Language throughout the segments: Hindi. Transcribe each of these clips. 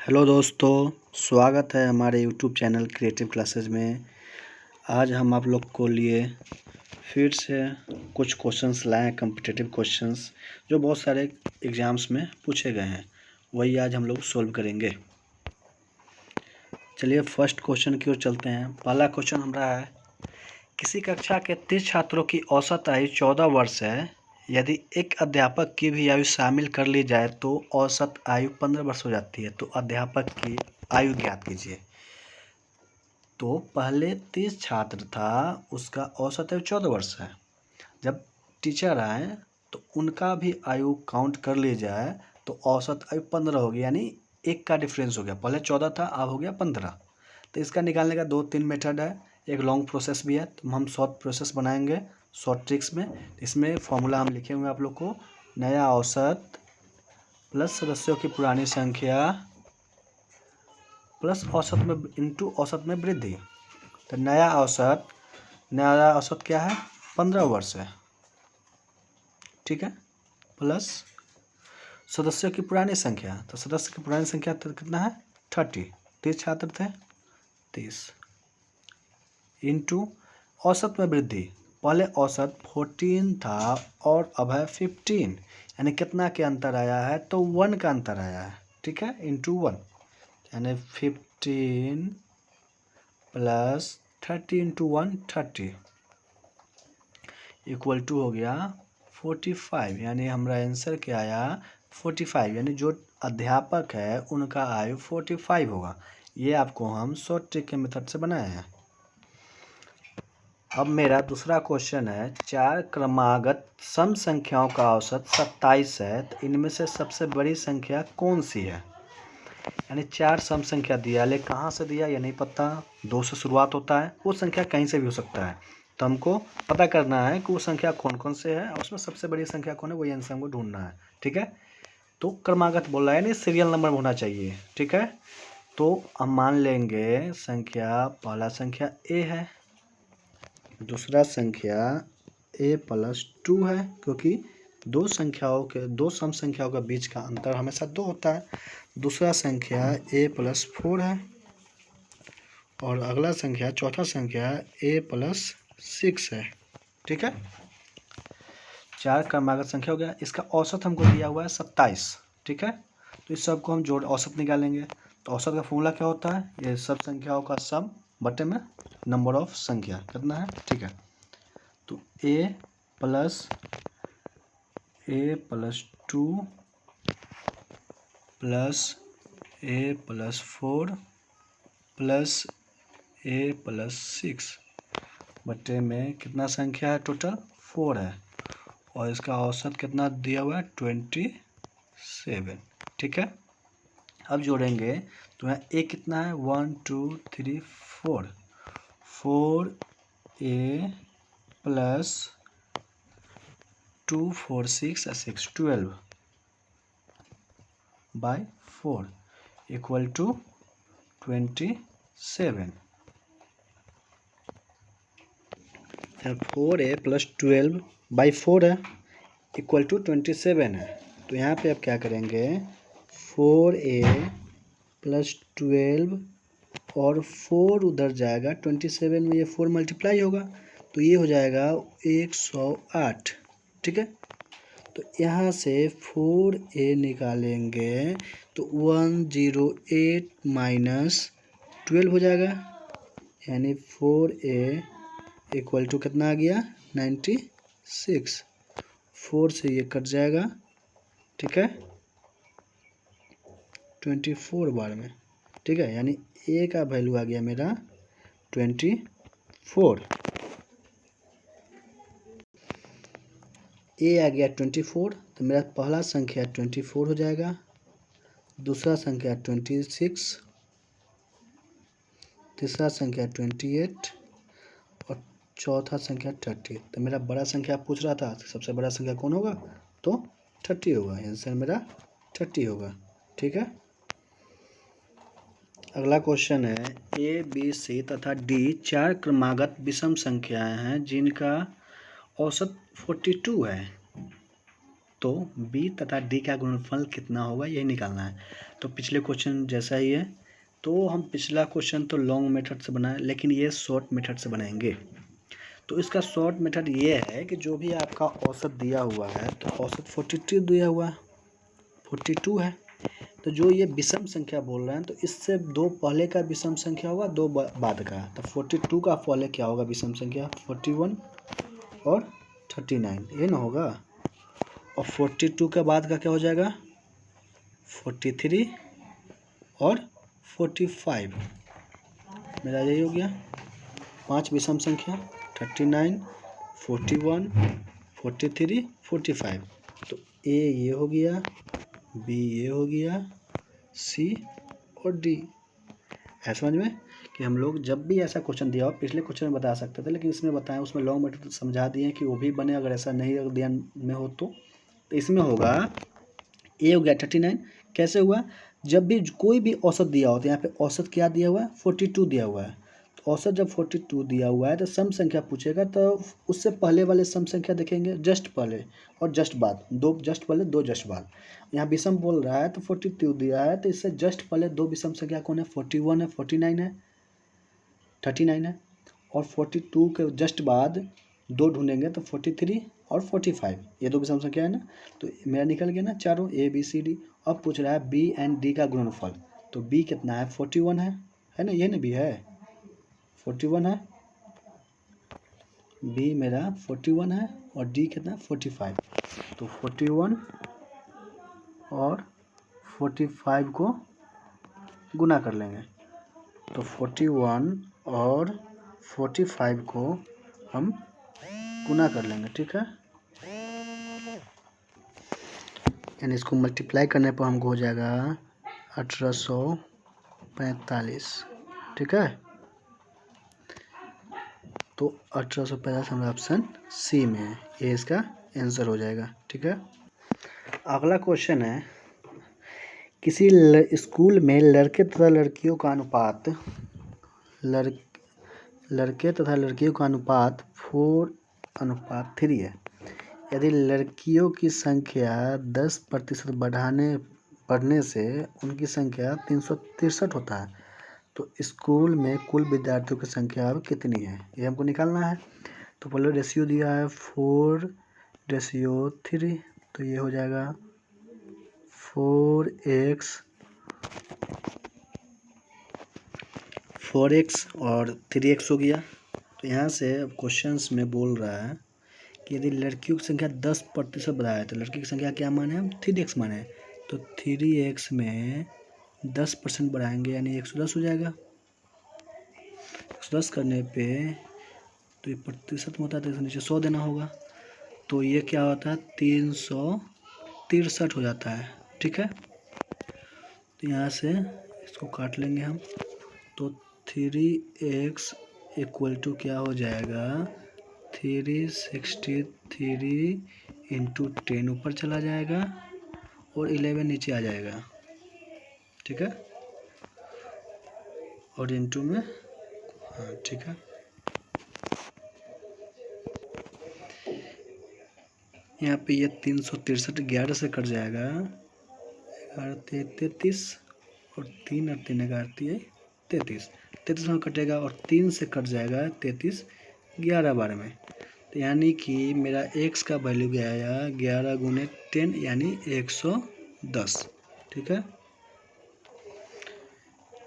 हेलो दोस्तों, स्वागत है हमारे यूट्यूब चैनल क्रिएटिव क्लासेज में। आज हम आप लोग को लिए फिर से कुछ क्वेश्चंस लाए हैं, कॉम्पिटिटिव क्वेश्चंस जो बहुत सारे एग्ज़ाम्स में पूछे गए हैं, वही आज हम लोग सोल्व करेंगे। चलिए फर्स्ट क्वेश्चन की ओर चलते हैं। पहला क्वेश्चन हमारा है, किसी कक्षा के 30 छात्रों की औसत आयु 14 वर्ष है। यदि एक अध्यापक की भी आयु शामिल कर ली जाए तो औसत आयु 15 वर्ष हो जाती है। तो अध्यापक की आयु ज्ञात कीजिए। तो पहले 30 छात्र था, उसका औसत आयु 14 वर्ष है। जब टीचर आए तो उनका भी आयु काउंट कर ली जाए तो औसत आयु 15 होगी, यानी एक का डिफरेंस हो गया। पहले 14 था, अब हो गया 15। तो इसका निकालने का 2-3 मेथड है, एक लॉन्ग प्रोसेस भी है। तो हम शॉर्ट प्रोसेस बनाएंगे शॉर्ट ट्रिक्स में। इसमें फॉर्मूला हम लिखे हुए आप लोग को, नया औसत प्लस सदस्यों की पुरानी संख्या प्लस औसत में इंटू औसत में वृद्धि। तो नया औसत क्या है, 15 वर्ष है, ठीक है, प्लस सदस्यों की पुरानी संख्या। तो सदस्य की पुरानी संख्या तो कितना है, 30, 30 छात्र थे, 30 इंटू औसत में वृद्धि। पहले औसत 14 था और अब है 15, यानी कितना के अंतर आया है, तो 1 का अंतर आया है, ठीक है, इंटू 1, यानी 15 प्लस 30 इंटू 1 30 इक्वल टू हो गया 45, यानी हमारा आंसर क्या आया, 45, यानी जो अध्यापक है उनका आयु 45 होगा। ये आपको हम शॉर्ट ट्रिक के मेथड से बनाए हैं। अब मेरा दूसरा क्वेश्चन है, 4 क्रमागत सम संख्याओं का औसत 27 है, तो इनमें से सबसे बड़ी संख्या कौन सी है। यानी 4 सम संख्या दिया, लेकिन कहाँ से दिया ये नहीं पता, 2 से शुरुआत होता है, वो संख्या कहीं से भी हो सकता है। तो हमको पता करना है कि वो संख्या कौन कौन से है और उसमें सबसे बड़ी संख्या कौन है, वही आंसर हमको ढूंढना है, ठीक है। तो क्रमागत बोल रहा है, यानी सीरियल नंबर होना चाहिए, ठीक है। तो हम मान लेंगे संख्या, पहला संख्या ए है, दूसरा संख्या a प्लस 2 है, क्योंकि दो सम संख्याओं के बीच का अंतर हमेशा 2 होता है। दूसरा संख्या a प्लस 4 है और अगला संख्या, चौथा संख्या a प्लस 6 है, ठीक है। 4 क्रमागत संख्या हो गया। इसका औसत हमको दिया हुआ है 27, ठीक है। तो इस सब को हम जोड़ औसत निकालेंगे। तो औसत का फॉर्मूला क्या होता है, ये सब संख्याओं का सम बटे में नंबर ऑफ संख्या कितना है, ठीक है। तो a plus 2 plus a plus 4 plus a plus 6 बटे में कितना संख्या है, टोटल 4 है, और इसका औसत कितना दिया हुआ है, 27, ठीक है। अब जोड़ेंगे तो यहाँ a कितना है, 1 2 3 4, 4a plus 2 4 6 6 12 by 4 equal to 27। 4a plus 12 by 4 है, इक्वल टू 27 है। तो यहाँ पे अब क्या करेंगे, 4a प्लस 12 और 4 उधर जाएगा, 27 में ये 4 मल्टीप्लाई होगा, तो ये हो जाएगा 108, ठीक है। तो यहाँ से 4a निकालेंगे तो 108 माइनस 12 हो जाएगा, यानी 4a इक्वल टू कितना आ गया, 96। 4 से ये कट जाएगा, ठीक है, 24 बार में, ठीक है, यानी a का वैल्यू आ गया मेरा 24। a आ गया 24, तो मेरा पहला संख्या 24 हो जाएगा, दूसरा संख्या 26, तीसरा संख्या 28 और चौथा संख्या 30। तो मेरा बड़ा संख्या पूछ रहा था, सबसे बड़ा संख्या कौन होगा, तो 30 होगा, आंसर मेरा 30 होगा, ठीक है। अगला क्वेश्चन है, ए बी सी तथा डी 4 क्रमागत विषम संख्याएं हैं जिनका औसत 42 है। तो बी तथा डी का गुणनफल कितना होगा यही निकालना है। तो पिछले क्वेश्चन जैसा ही है। तो हम पिछला क्वेश्चन तो लॉन्ग मेथड से बनाए, लेकिन ये शॉर्ट मेथड से बनाएंगे। तो इसका शॉर्ट मेथड ये है कि जो भी आपका औसत दिया हुआ है, तो औसत 42 दिया हुआ है, 42 है। तो जो ये विषम संख्या बोल रहे हैं, तो इससे दो पहले का विषम संख्या होगा, दो बाद का। तो 42 का पहले क्या होगा विषम संख्या? 41 और 39, ये ना होगा। और 42 के बाद का क्या हो जाएगा? 43 और 45। मेरा यही हो गया 5 विषम संख्या, 39, 41, 43, 45। तो ए ये हो गया, बी ये हो गया, सी और डी। है समझ में कि हम लोग जब भी ऐसा क्वेश्चन दिया हो, पिछले क्वेश्चन में बता सकते थे, लेकिन इसमें बताएं, उसमें लॉन्ग मेथड समझा दिए कि वो भी बने, अगर ऐसा नहीं अगर ध्यान में हो तो इसमें होगा ए हो गया 39। कैसे हुआ? जब भी कोई भी औसत दिया हो, तो यहाँ पे औसत क्या दिया हुआ है? 42 दिया हुआ है। तो औसत जब 42 दिया हुआ है तो सम संख्या पूछेगा, तो उससे पहले वाले सम संख्या देखेंगे, जस्ट पहले और जस्ट बाद, दो जस्ट पहले दो जस्ट बाद। यहाँ विषम बोल रहा है तो 42 दिया है, तो इससे जस्ट पहले दो विषम संख्या कौन है? 41 है, 49 है, 39 है। और 42 के जस्ट बाद दो ढूंढेंगे तो 43 और 45, ये दो विषम संख्या है ना। तो मेरा निकल गया ना चारों, ए बी सी डी। अब पूछ रहा है बी एंड डी का गुणनफल। तो बी कितना है? 41 है ना, ये ना बी है 41 है, बी मेरा 41 है और डी कितना? 45। तो 41 और 45 को गुना कर लेंगे। तो 41 और 45 को हम गुना कर लेंगे, ठीक है। यानी इसको मल्टीप्लाई करने पर हमको हो जाएगा 1845, ठीक है। तो 1845 हमारा ऑप्शन सी में है, ये इसका आंसर हो जाएगा, ठीक है। अगला क्वेश्चन है, किसी स्कूल में लड़के तथा लड़कियों का अनुपात लड़के तथा लड़कियों का अनुपात 4:3 है। यदि लड़कियों की संख्या 10% बढ़ने से उनकी संख्या 363 होता है, तो स्कूल में कुल विद्यार्थियों की संख्या अब कितनी है? ये हमको निकालना है। तो पहले रेशियो दिया है 4:3, तो ये हो जाएगा 4x और 3x हो गया। तो यहाँ से क्वेश्चंस में बोल रहा है कि यदि लड़कियों की संख्या 10% बढ़ा है, तो लड़की की संख्या क्या माने हम? 3x माने। तो 3x में 10% बढ़ाएंगे, यानी 110 हो जाएगा। 110 करने पे तो ये प्रतिशत में होता है, तो नीचे 100 देना होगा। तो ये क्या होता है? 363 हो जाता है, ठीक है। तो यहाँ से इसको काट लेंगे हम। तो 3x इक्वल टू क्या हो जाएगा? 363 इंटू 10 ऊपर चला जाएगा और 11 नीचे आ जाएगा, ठीक है। और इंटू में, हाँ ठीक है। यहाँ पे ये 363 11 से कट जाएगा, 11 33 और 3 और 3 11 33, 33 में कटेगा और 3 से कट जाएगा 33, 11 बार में। तो यानी कि मेरा x का वैल्यू गया है 11 गुने 10 यानी 110, ठीक है।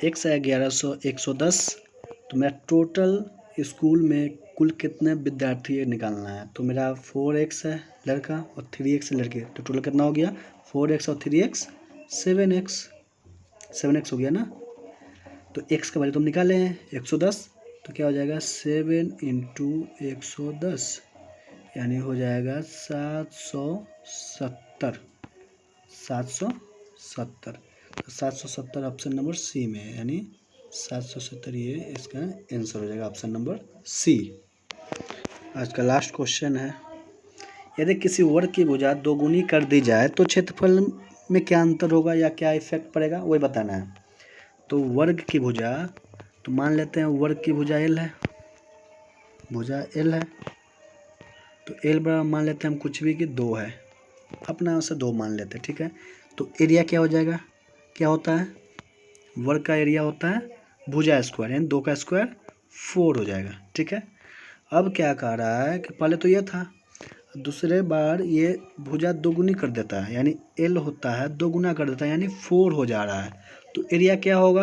x है 110। तो मेरा टोटल स्कूल में कुल कितने विद्यार्थी है निकालना है। तो मेरा 4x है लड़का और 3x है लड़की, तो टोटल कितना हो गया? 4x और 3x 7x हो गया ना। तो x का वैल्यू तो हम निकाले हैं 110, तो क्या हो जाएगा 7 इंटू 110, यानी हो जाएगा 770। तो 770 ऑप्शन नंबर सी में है, यानी 770 ये इसका आंसर हो जाएगा, ऑप्शन नंबर सी। आज का लास्ट क्वेश्चन है, यदि किसी वर्ग की भुजा दोगुनी कर दी जाए तो क्षेत्रफल में क्या अंतर होगा या क्या इफेक्ट पड़ेगा, वही बताना है। तो वर्ग की भुजा, तो मान लेते हैं वर्ग की भुजा एल है, भुजा एल है, तो एल बराबर मान लेते हैं हम कुछ भी कि 2 है, अपना से 2 मान लेते हैं, ठीक है। तो एरिया क्या हो जाएगा, क्या होता है, वर्ग का एरिया होता है भुजा स्क्वायर, यानी 2 का स्क्वायर 4 हो जाएगा, ठीक है। अब क्या कह रहा है कि पहले तो ये था, दूसरे बार ये भुजा दोगुनी कर देता है, यानी एल होता है 2 गुना कर देता है, यानी 4 हो जा रहा है। तो एरिया क्या होगा,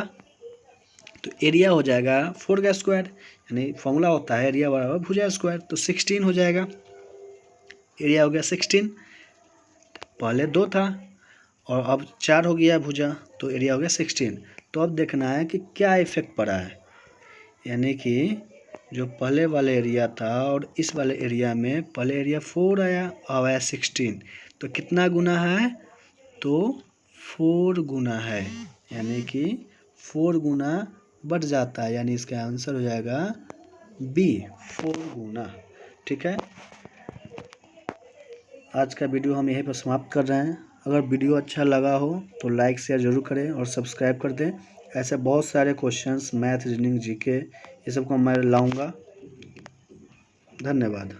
तो एरिया हो जाएगा 4 का स्क्वायर, यानी फॉर्मूला होता है एरिया बराबर भुजा स्क्वायर, तो 16 हो जाएगा। एरिया हो गया 16, पहले 2 था और अब 4 हो गया भुजा, तो एरिया हो गया 16। तो अब देखना है कि क्या इफेक्ट पड़ा है, यानी कि जो पहले वाले एरिया था और इस वाले एरिया में पहले एरिया 4 आया, अब आया 16, तो कितना गुना है, तो 4 गुना है, यानी कि 4 गुना बढ़ जाता है, यानी इसका आंसर हो जाएगा बी, 4 गुना, ठीक है। आज का वीडियो हम यहीं पर समाप्त कर रहे हैं। अगर वीडियो अच्छा लगा हो तो लाइक शेयर ज़रूर करें और सब्सक्राइब कर दें। ऐसे बहुत सारे क्वेश्चंस मैथ, रीजनिंग, जीके ये सब को मैं लाऊंगा। धन्यवाद।